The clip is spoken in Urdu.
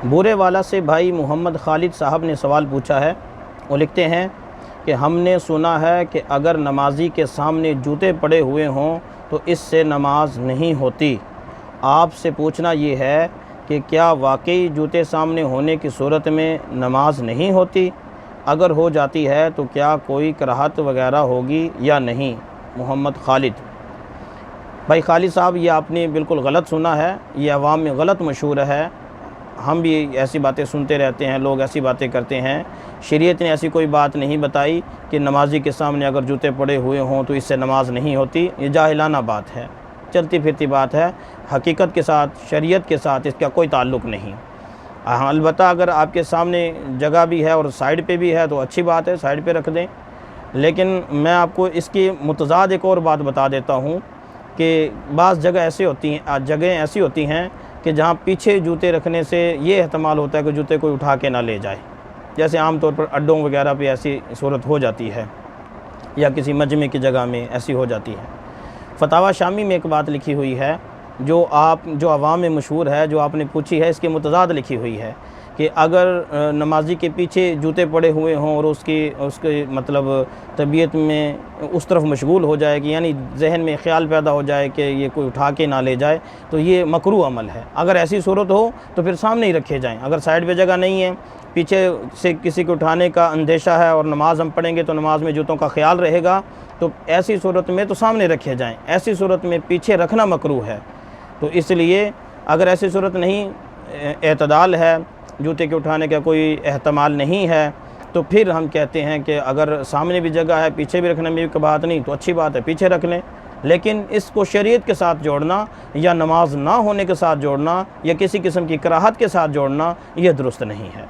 بورے والا سے بھائی محمد خالد صاحب نے سوال پوچھا ہے۔ وہ لکھتے ہیں کہ ہم نے سنا ہے کہ اگر نمازی کے سامنے جوتے پڑے ہوئے ہوں تو اس سے نماز نہیں ہوتی۔ آپ سے پوچھنا یہ ہے کہ کیا واقعی جوتے سامنے ہونے کی صورت میں نماز نہیں ہوتی؟ اگر ہو جاتی ہے تو کیا کوئی کراہت وغیرہ ہوگی یا نہیں؟ محمد خالد۔ بھائی خالد صاحب، یہ آپ نے بالکل غلط سنا ہے، یہ عوام میں غلط مشہور ہے۔ ہم بھی ایسی باتیں سنتے رہتے ہیں، لوگ ایسی باتیں کرتے ہیں۔ شریعت نے ایسی کوئی بات نہیں بتائی کہ نمازی کے سامنے اگر جوتے پڑے ہوئے ہوں تو اس سے نماز نہیں ہوتی۔ یہ جاہلانہ بات ہے، چلتی پھرتی بات ہے، حقیقت کے ساتھ، شریعت کے ساتھ اس کا کوئی تعلق نہیں۔ البتہ اگر آپ کے سامنے جگہ بھی ہے اور سائیڈ پہ بھی ہے تو اچھی بات ہے، سائیڈ پہ رکھ دیں۔ لیکن میں آپ کو اس کی متضاد ایک اور بات بتا دیتا ہوں کہ بعض جگہیں ایسی ہوتی ہیں کہ جہاں پیچھے جوتے رکھنے سے یہ احتمال ہوتا ہے کہ جوتے کوئی اٹھا کے نہ لے جائے، جیسے عام طور پر اڈوں وغیرہ پہ ایسی صورت ہو جاتی ہے، یا کسی مجمع کی جگہ میں ایسی ہو جاتی ہے۔ فتاوی شامی میں ایک بات لکھی ہوئی ہے جو عوام میں مشہور ہے، جو آپ نے پوچھی ہے، اس کی متضاد لکھی ہوئی ہے کہ اگر نمازی کے پیچھے جوتے پڑے ہوئے ہوں اور اس کے مطلب طبیعت میں اس طرف مشغول ہو جائے کہ یعنی ذہن میں خیال پیدا ہو جائے کہ یہ کوئی اٹھا کے نہ لے جائے، تو یہ مکروہ عمل ہے۔ اگر ایسی صورت ہو تو پھر سامنے ہی رکھے جائیں۔ اگر سائیڈ پہ جگہ نہیں ہے، پیچھے سے کسی کو اٹھانے کا اندیشہ ہے اور نماز ہم پڑھیں گے تو نماز میں جوتوں کا خیال رہے گا، تو ایسی صورت میں تو سامنے رکھے جائیں۔ ایسی صورت میں پیچھے رکھنا مکروہ ہے۔ تو اس لیے اگر ایسی صورت نہیں، اعتدال ہے، جوتے کے اٹھانے کا کوئی احتمال نہیں ہے، تو پھر ہم کہتے ہیں کہ اگر سامنے بھی جگہ ہے، پیچھے بھی رکھنے میں کوئی بات نہیں تو اچھی بات ہے، پیچھے رکھ لیں۔ لیکن اس کو شریعت کے ساتھ جوڑنا یا نماز نہ ہونے کے ساتھ جوڑنا یا کسی قسم کی کراہت کے ساتھ جوڑنا یہ درست نہیں ہے۔